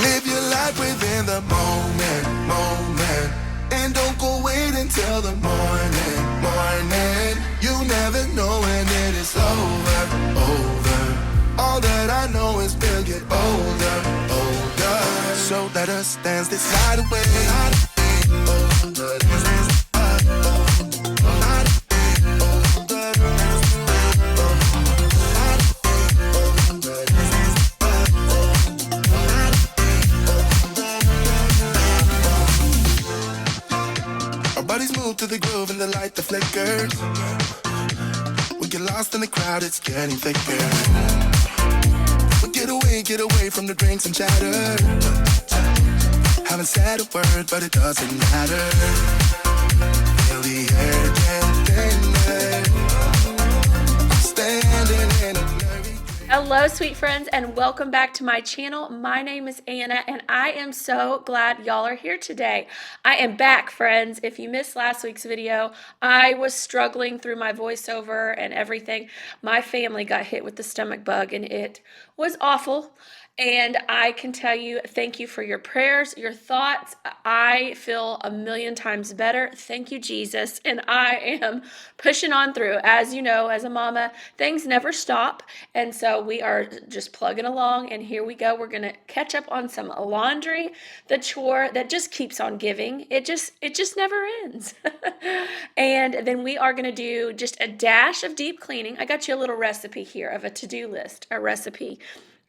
Live your life within the moment, and don't go wait until the morning. You never know when it is over. All that I know is we'll get older. So let us dance this night away. To the groove and the light that flickers. We get lost in the crowd, it's getting thicker. We get away from the drinks and chatter. Haven't said a word, but it doesn't matter. Feel the air get thinner. I'm standing in a blurry. Hello, sweet friends, and welcome back to my channel. My name is Anna, and I am so glad y'all are here today. I am back, friends. If you missed last week's video, I was struggling through my voiceover and everything. My family got hit with the stomach bug, and it was awful. And I can tell you, thank you for your prayers, your thoughts. I feel a million times better. Thank you, Jesus. And I am pushing on through. As you know, as a mama, things never stop. And so we are just plugging along. And here we go. We're going to catch up on some laundry, the chore that just keeps on giving. It just never ends. And then we are going to do just a dash of deep cleaning. I got you a little recipe here of a to-do list,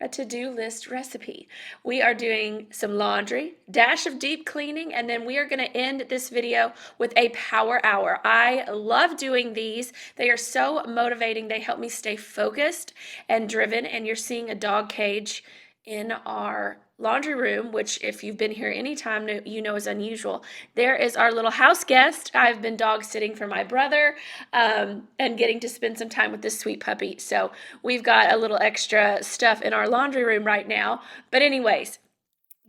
a to-do list recipe. We are doing some laundry, dash of deep cleaning, and then we are going to end this video with a power hour. I love doing these. They are so motivating. They help me stay focused and driven, and you're seeing a dog cage in our laundry room, which if you've been here anytime, you know is unusual. There is our little house guest. I've been dog sitting for my brother and getting to spend some time with this sweet puppy. So we've got a little extra stuff in our laundry room right now. But anyways,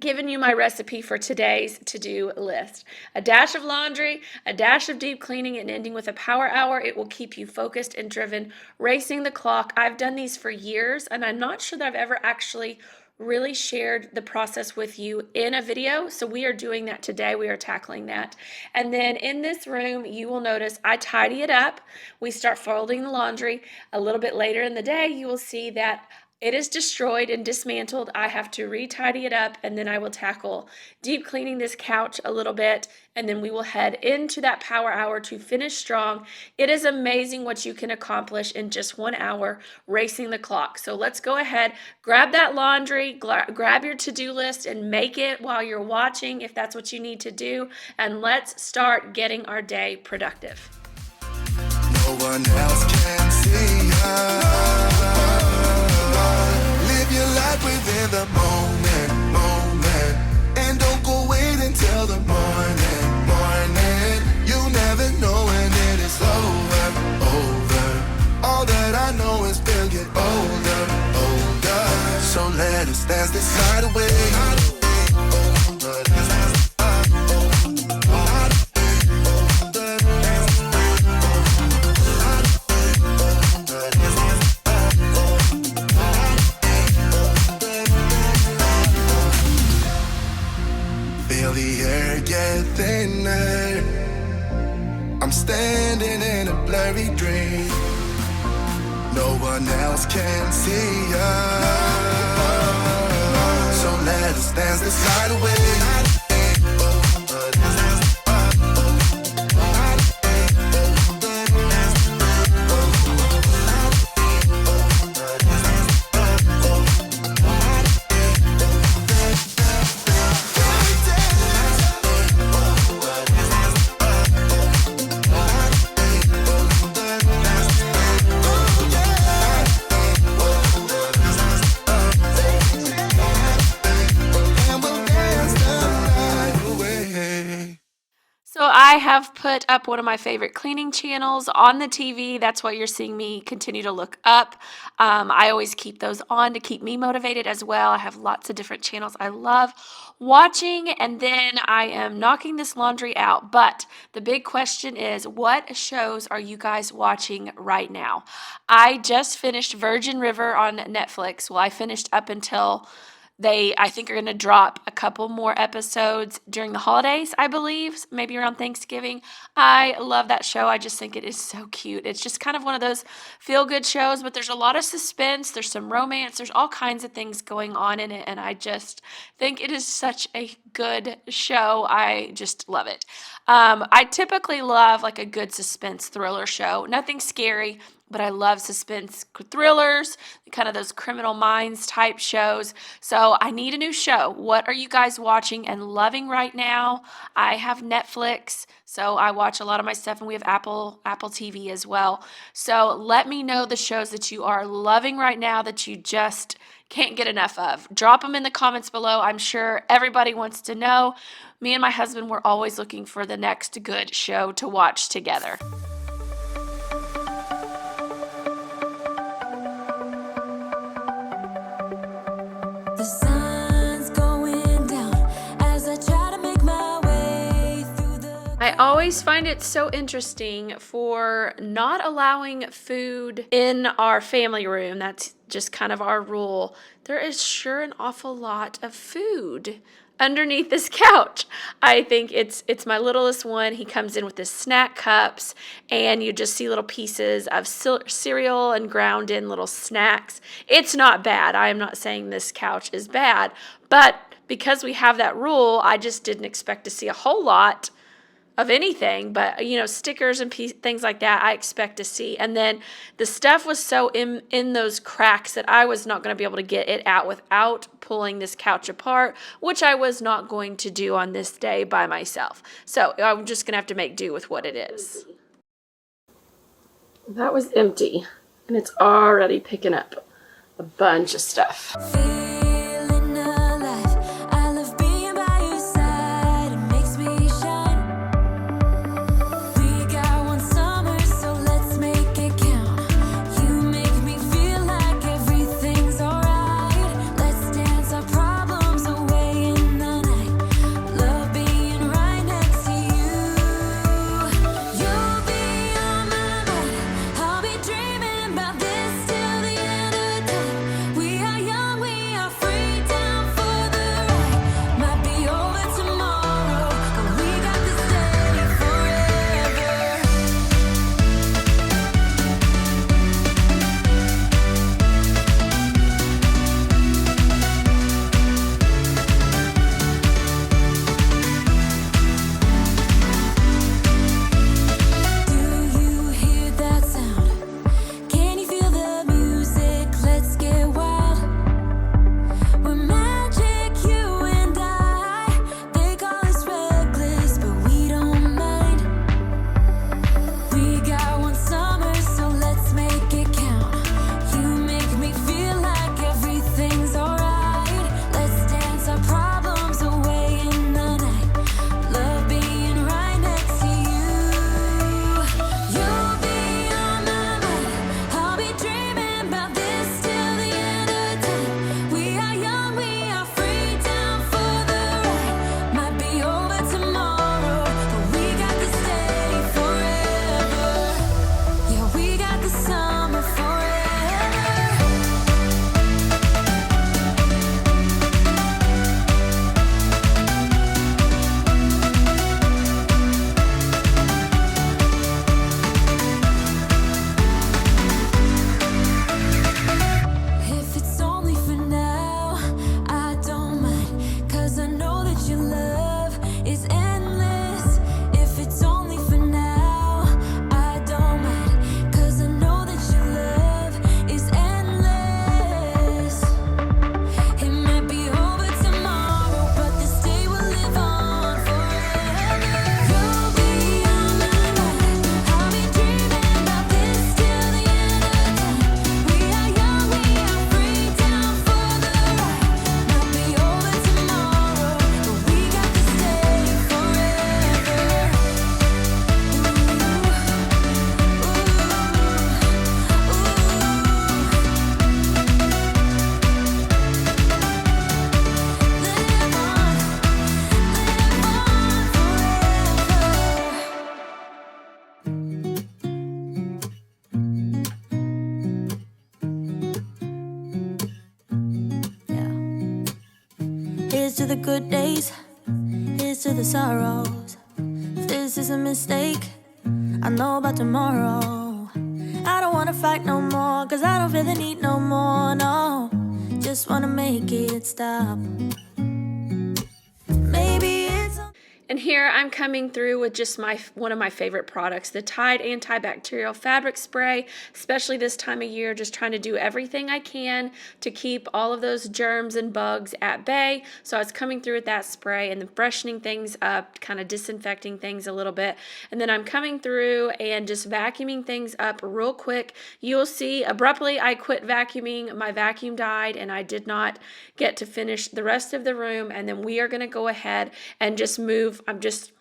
giving you my recipe for today's to-do list. A dash of laundry, a dash of deep cleaning, and ending with a power hour. It will keep you focused and driven, racing the clock. I've done these for years, and I'm not sure that I've ever actually really shared the process with you in a video. So we are doing that today. We are tackling that. And then in this room, you will notice I tidy it up. We start folding the laundry. A little bit later in the day, you will see that it is destroyed and dismantled. I have to re-tidy it up, and then I will tackle deep cleaning this couch a little bit, and then we will head into that power hour to finish strong. It is amazing what you can accomplish in just 1 hour, racing the clock. So let's go ahead, grab that laundry, grab your to-do list, and make it while you're watching if that's what you need to do, and let's start getting our day productive. No one else can see us. Live your life within the moment, and don't go wait until the morning. You never know when it is over. All that I know is we'll get older. So let us dance this night away. The air get thinner. I'm standing in a blurry dream. No one else can see us. So let us dance this night away. And we'll dance the put up one of my favorite cleaning channels on the TV. That's what you're seeing me continue to look up. I always keep those on to keep me motivated as well. I have lots of different channels I love watching, and then I am knocking this laundry out. But the big question is, what shows are you guys watching right now? I just finished Virgin River on Netflix. Well, I finished up until I think, are going to drop a couple more episodes during the holidays, I believe, maybe around Thanksgiving. I love that show. I just think it is so cute. It's just kind of one of those feel-good shows, but there's a lot of suspense. There's some romance. There's all kinds of things going on in it, and I just think it is such a good show. I just love it. I typically love like a good suspense thriller show. Nothing scary, but I love suspense thrillers, kind of those Criminal Minds type shows. So I need a new show. What are you guys watching and loving right now? I have Netflix, so I watch a lot of my stuff, and we have Apple TV as well. So let me know the shows that you are loving right now that you just can't get enough of. Drop them in the comments below. I'm sure everybody wants to know. Me and my husband, we're always looking for the next good show to watch together. I always find it so interesting for not allowing food in our family room. That's just kind of our rule. There is sure an awful lot of food underneath this couch. I think it's my littlest one. He comes in with his snack cups, and you just see little pieces of cereal and ground in little snacks. It's not bad. I am not saying this couch is bad, but because we have that rule, I just didn't expect to see a whole lot of anything, but stickers and things like that I expect to see. And then the stuff was so in those cracks that I was not going to be able to get it out without pulling this couch apart, which I was not going to do on this day by myself. So I'm just going to have to make do with what it is. That was empty, and it's already picking up a bunch of stuff. to the good days, here's to the sorrows. If this is a mistake, I know about tomorrow. I don't wanna fight no more, cause I don't feel the need no more, no. Just wanna make it stop. Maybe it's And here I'm coming through with just one of my favorite products, the Tide Antibacterial Fabric Spray, especially this time of year, just trying to do everything I can to keep all of those germs and bugs at bay. So I was coming through with that spray and then freshening things up, kind of disinfecting things a little bit. And then I'm coming through and just vacuuming things up real quick. You'll see abruptly I quit vacuuming. My vacuum died and I did not get to finish the rest of the room. And then we are going to go ahead and just move. I'm just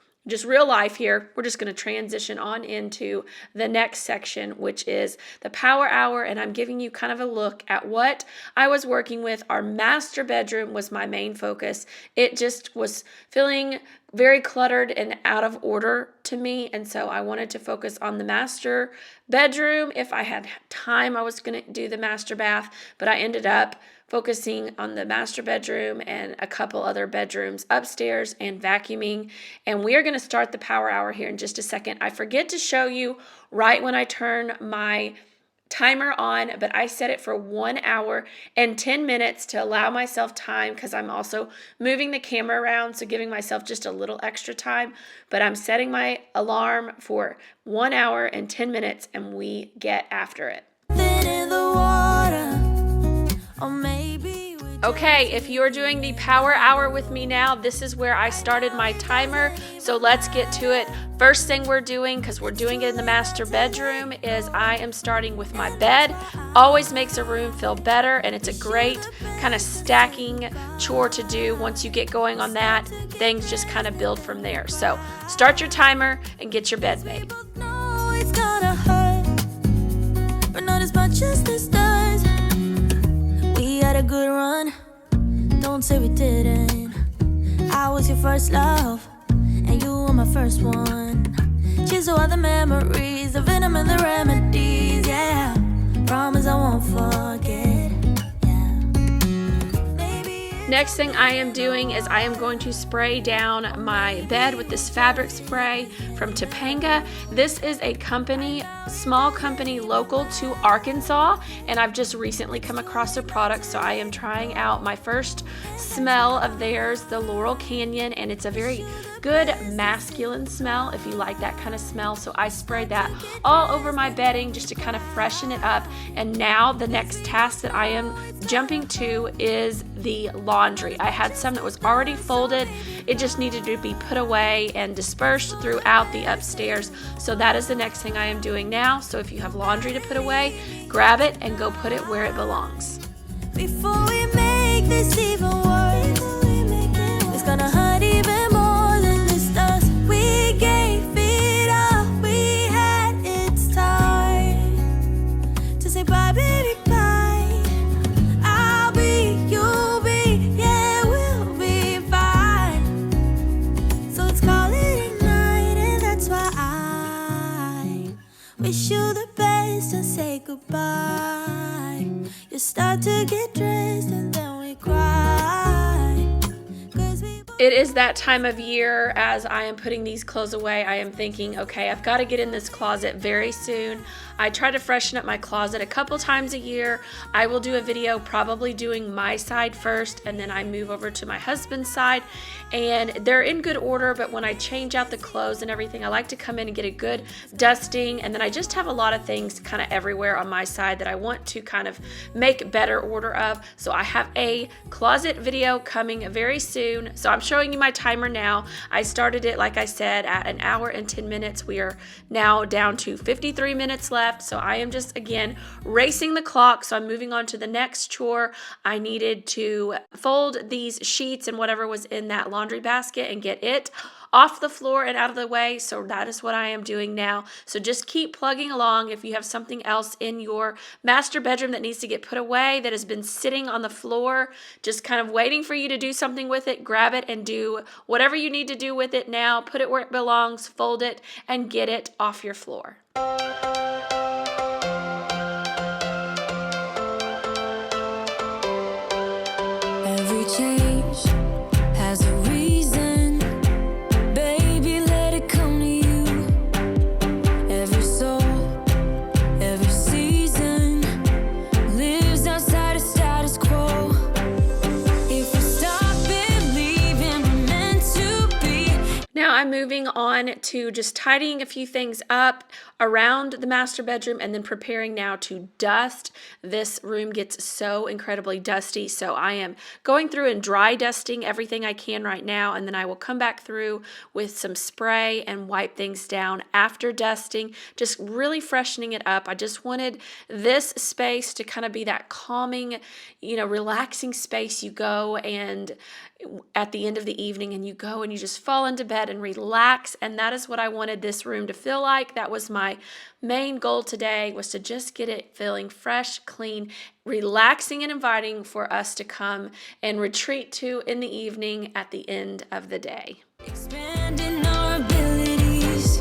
real life here. We're just going to transition on into the next section, which is the power hour. And I'm giving you kind of a look at what I was working with. Our master bedroom was my main focus. It just was feeling very cluttered and out of order to me. And so I wanted to focus on the master bedroom. If I had time, I was going to do the master bath, but I ended up focusing on the master bedroom and a couple other bedrooms upstairs and vacuuming. And we are going to start the power hour here in just a second. I forget to show you right when I turn my timer on, but I set it for 1 hour and 10 minutes to allow myself time, because I'm also moving the camera around, so giving myself just a little extra time. But I'm setting my alarm for 1 hour and 10 minutes, and we get after it. in the water. Or maybe Okay, if you're doing the power hour with me now, this is where I started my timer. So let's get to it. First thing we're doing, because we're doing it in the master bedroom, is I am starting with my bed. Always makes a room feel better, and it's a great kind of stacking chore to do. Once you get going on that, things just kind of build from there. So start your timer and get your bed made. know it's gonna hurt, but not as much as this does. We had a good run, don't say we didn't. I was your first love, and you were my first one. Cheers to all the memories, the venom and the remedies, yeah. Promise I won't forget, yeah. Next thing I am doing is I am going to spray down my bed with this fabric spray from Topanga. This is a company, small company local to Arkansas, and I've just recently come across their product, so I am trying out my first smell of theirs, the Laurel Canyon, and it's a very good masculine smell if you like that kind of smell. So I sprayed that all over my bedding just to kind of freshen it up. And now the next task that I am jumping to is the laundry. I had some that was already folded. It just needed to be put away and dispersed throughout the upstairs. So that is the next thing I am doing now. So if you have laundry to put away, grab it and go put it where it belongs. Before we make this even worse, it's gonna hurt even more than this does. We gave it all we had, it's time to say bye, baby, bye. I'll be, you'll be, yeah, we'll be fine. So let's call it a night, and that's why I wish you the best and say goodbye. You start to get dressed and then we cry. 'Cause we It is that time of year. As I am putting these clothes away, I am thinking, okay, I've got to get in this closet very soon. I try to freshen up my closet a couple times a year. I will do a video probably doing my side first, and then I move over to my husband's side, and they're in good order. But when I change out the clothes and everything, I like to come in and get a good dusting, and then I just have a lot of things kind of everywhere on my side that I want to kind of make better order of. So I have a closet video coming very soon. So I'm showing you my timer now. I started it, like I said, at 1 hour and 10 minutes. We are now down to 53 minutes left. So I am just, again, racing the clock. So I'm moving on to the next chore. I needed to fold these sheets and whatever was in that laundry basket and get it off the floor and out of the way. So that is what I am doing now. So just keep plugging along. If you have something else in your master bedroom that needs to get put away, that has been sitting on the floor, just kind of waiting for you to do something with it, grab it and do whatever you need to do with it now. Put it where it belongs, fold it, and get it off your floor. every change I'm moving on to just tidying a few things up around the master bedroom and then preparing now to dust. This room gets so incredibly dusty, so I am going through and dry dusting everything I can right now, and then I will come back through with some spray and wipe things down after dusting, just really freshening it up. I just wanted this space to kind of be that calming, relaxing space. You go and at the end of the evening and you go and you just fall into bed and relax, and that is what I wanted this room to feel like. That was my main goal today, was to just get it feeling fresh, clean, relaxing, and inviting for us to come and retreat to in the evening at the end of the day. Expanding our abilities.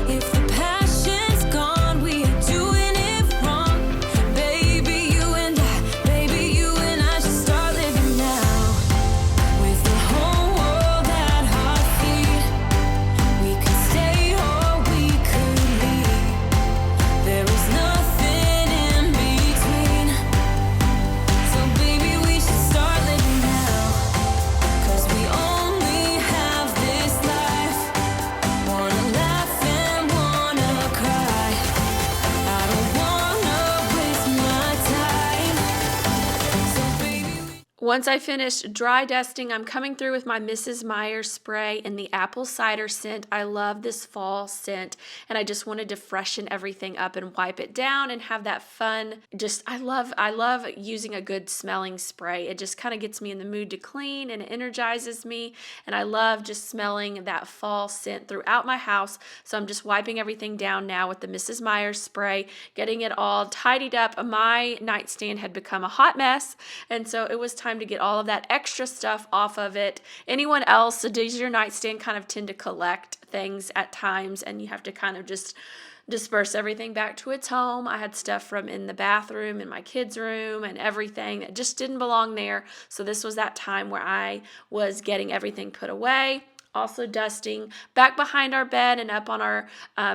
If the passion's gone, we are doing it wrong. Baby, you and I should start living now. With the whole world at our feet, we could stay or we could leave. There is nothing in between. So baby, we should start living now. 'Cause we only have this life. Wanna laugh and wanna cry. I don't wanna waste my time. So baby, Once I finished dry dusting, I'm coming through with my Mrs. Meyer spray in the apple cider scent. I love this fall scent, and I just wanted to freshen everything up and wipe it down and have that fun. I love using a good smelling spray. It just kind of gets me in the mood to clean and it energizes me, and I love just smelling that fall scent throughout my house. So I'm just wiping everything down now with the Mrs. Meyer spray, getting it all tidied up. My nightstand had become a hot mess, and so it was time to get all of that extra stuff off of it. Anyone else, does your nightstand kind of tend to collect things at times and you have to kind of just disperse everything back to its home? I had stuff from in the bathroom, in my kids' room, and everything that just didn't belong there. So this was that time where I was getting everything put away. Also dusting back behind our bed and up on our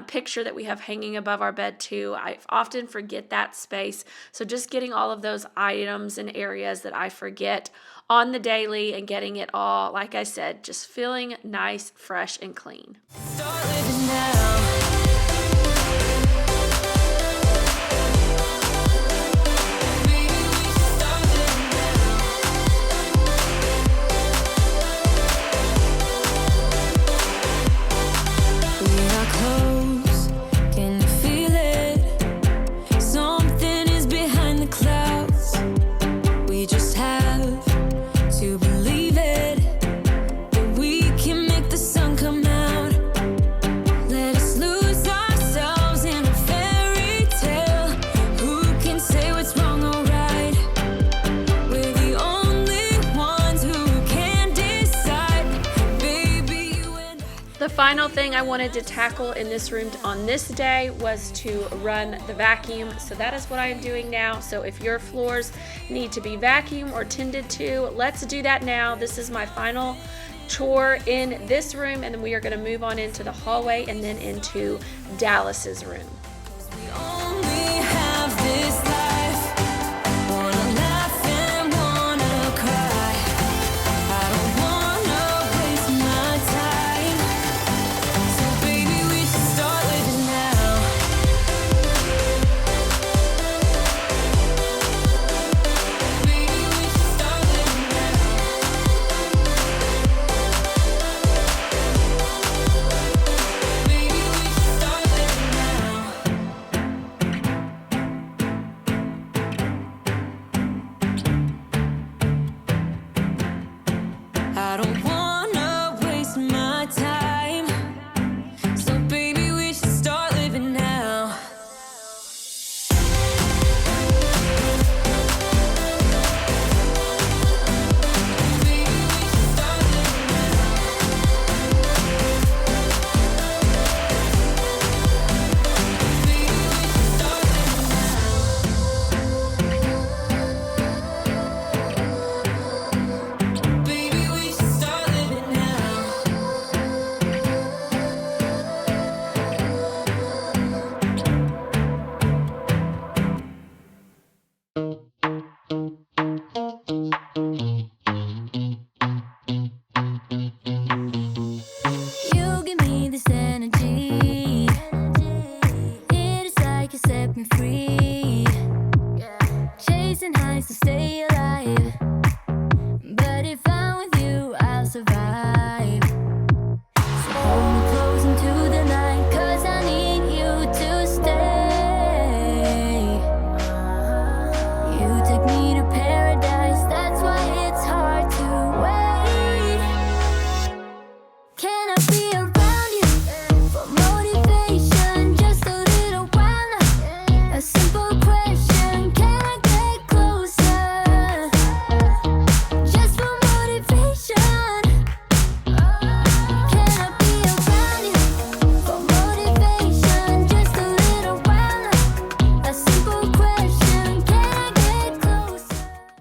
picture that we have hanging above our bed too. I often forget that space. So just getting all of those items and areas that I forget on the daily and getting it all, like I said, just feeling nice, fresh, and clean. start living now. Baby, we should start living now. We are close. Can you feel it? Something is behind the clouds. We just have to believe it, that we can make the sun come out. Let us lose ourselves in a fairy tale. Who can say what's wrong or right? We're the only ones who can decide. Baby, you and I. The final thing I wanted to tackle in this room on this day was to run the vacuum. So that is what I am doing now. So if your floors need to be vacuumed or tended to, let's do that now. This is my final chore in this room, and then we are going to move on into the hallway and then into Dallas's room. We only have this life. Wanna laugh and wanna cry. I don't wanna waste my time. So baby, we should start living now. Baby, we should start living now. Baby, we should start living now. chasing highs to stay alive. But if I'm with you, I'll survive. So hold me close into the night, 'cause I need you to stay. You take me to paradise, that's why it's hard to wait. Can I be around you for motivation? Just a little while now. A simple question, can I get closer? Just for motivation. Can I be around you for motivation? Just a little while now. A simple question, can I get closer?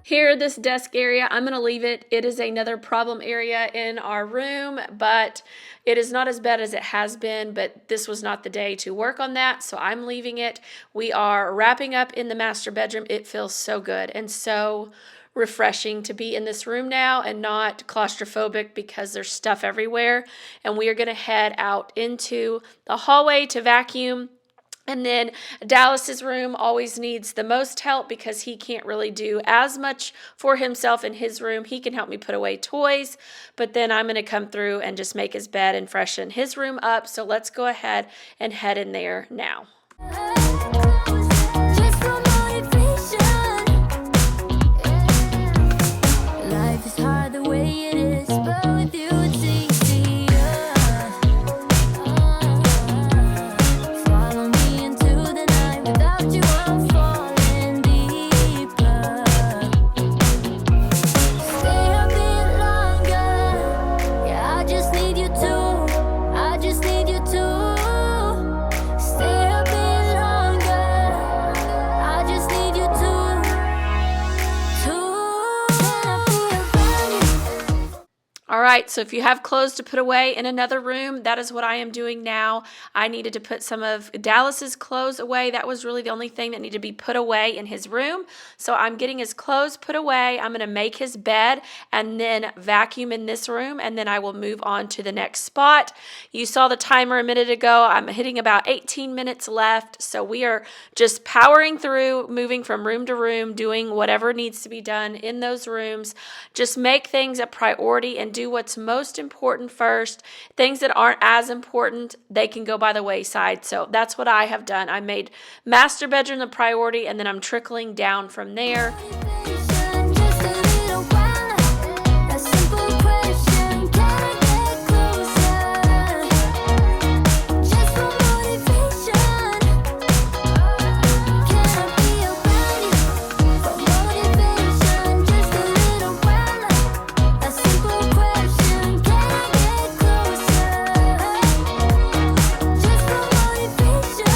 Here, this desk area, I'm going to leave it. It is another problem area in our room, but it is not as bad as it has been, but this was not the day to work on that, so I'm leaving it. We are wrapping up in the master bedroom. It feels so good and so refreshing to be in this room now and not claustrophobic because there's stuff everywhere. And we are going to head out into the hallway to vacuum. And then Dallas's room always needs the most help because he can't really do as much for himself in his room. He can help me put away toys, but then I'm going to come through and just make his bed and freshen his room up. So let's go ahead and head in there now. Just for motivation. Life is hard the way it is, but with you it's easier. Follow me into the night, without you I'm falling deeper. Stay a bit longer, yeah, I just need you to. I just need you to. Stay a bit longer, I just need you to. Can I be around you? All right, so if you have clothes to put away in another room, that is what I am doing now. I needed to put some of Dallas's clothes away. That was really the only thing that needed to be put away in his room. So I'm getting his clothes put away. I'm going to make his bed and then vacuum in this room, and then I will move on to the next spot. You saw the timer a minute ago. I'm hitting about 18 minutes left. So we are just powering through, moving from room to room, doing whatever needs to be done in those rooms. Just make things a priority and do what's most important first. Things that aren't as important, they can go by the wayside. So that's what I have done. I made master bedroom the priority, and then I'm trickling down from there. Just a little while, a simple question, can I get closer? Just for motivation. Can I be around you for motivation? Just a little while, a simple question, can I get closer? Just for motivation.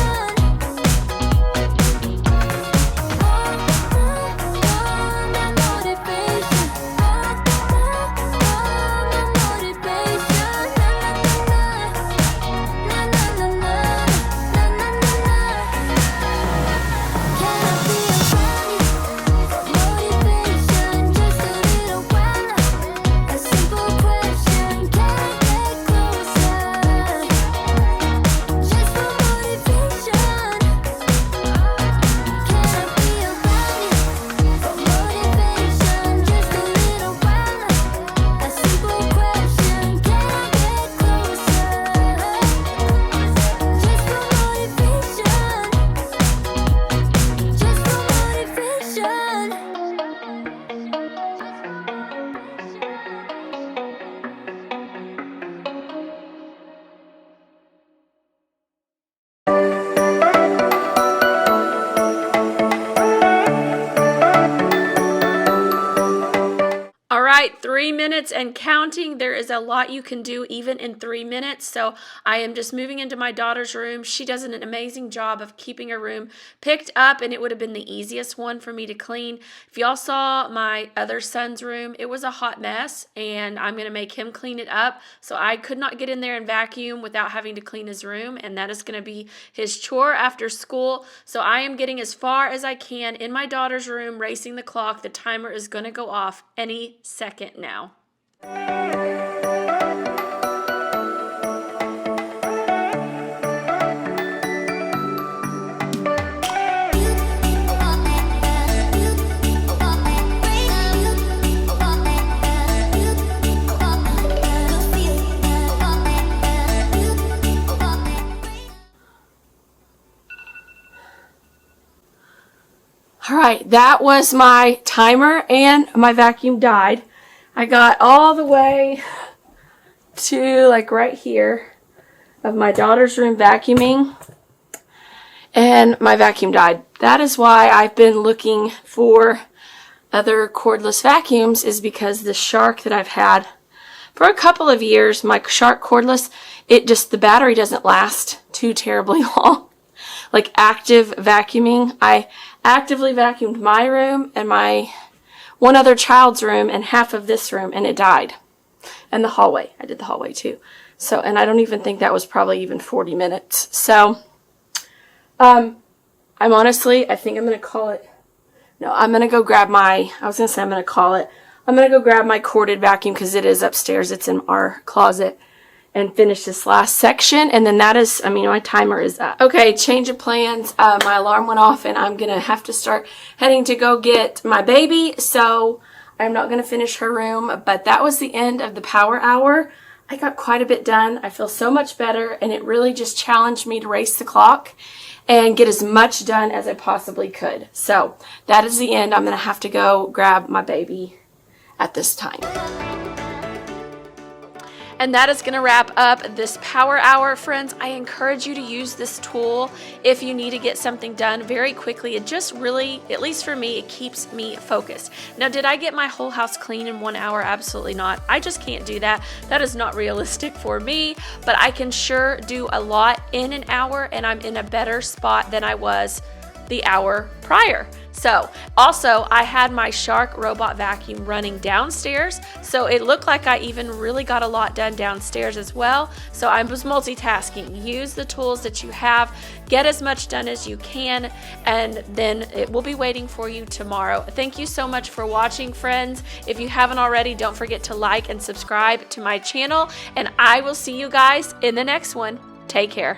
right, 3 minutes and counting. There is a lot you can do even in 3 minutes. So I am just moving into my daughter's room. She does an amazing job of keeping her room picked up, and it would have been the easiest one for me to clean. If y'all saw my other son's room, it was a hot mess, and I'm going to make him clean it up. So I could not get in there and vacuum without having to clean his room, and that is going to be his chore after school. So I am getting as far as I can in my daughter's room, racing the clock. The timer is going to go off any second now. All right, that was my timer and my vacuum died. I got all the way to like right here of my daughter's room vacuuming, and my vacuum died. That is why I've been looking for other cordless vacuums, is because the Shark that I've had for a couple of years, my Shark cordless, the battery doesn't last too terribly long. Like active vacuuming, I actively vacuumed my room and my one other child's room and half of this room, and it died. And the hallway, I did the hallway too. So, and I don't even think that was probably even 40 minutes. So, I think I'm going to call it, no, I'm going to go grab my, I'm going to go grab my corded vacuum because it is upstairs. It's in our closet, and finish this last section. And then that is, my timer is up. Okay, change of plans. My alarm went off and I'm going to have to start heading to go get my baby. So I'm not going to finish her room, but that was the end of the power hour. I got quite a bit done. I feel so much better, and it really just challenged me to race the clock and get as much done as I possibly could. So that is the end. I'm going to have to go grab my baby at this time. And that is going to wrap up this power hour, friends. I encourage you to use this tool if you need to get something done very quickly. It just really, at least for me, it keeps me focused. Now, did I get my whole house clean in 1 hour? Absolutely not. I just can't do that. That is not realistic for me, but I can sure do a lot in an hour, and I'm in a better spot than I was the hour prior. So also, I had my Shark robot vacuum running downstairs, so it looked like I even really got a lot done downstairs as well. So I was multitasking. Use the tools that you have, get as much done as you can, and then it will be waiting for you tomorrow. Thank you so much for watching, friends. If you haven't already, don't forget to like and subscribe to my channel, and I will see you guys in the next one. Take care.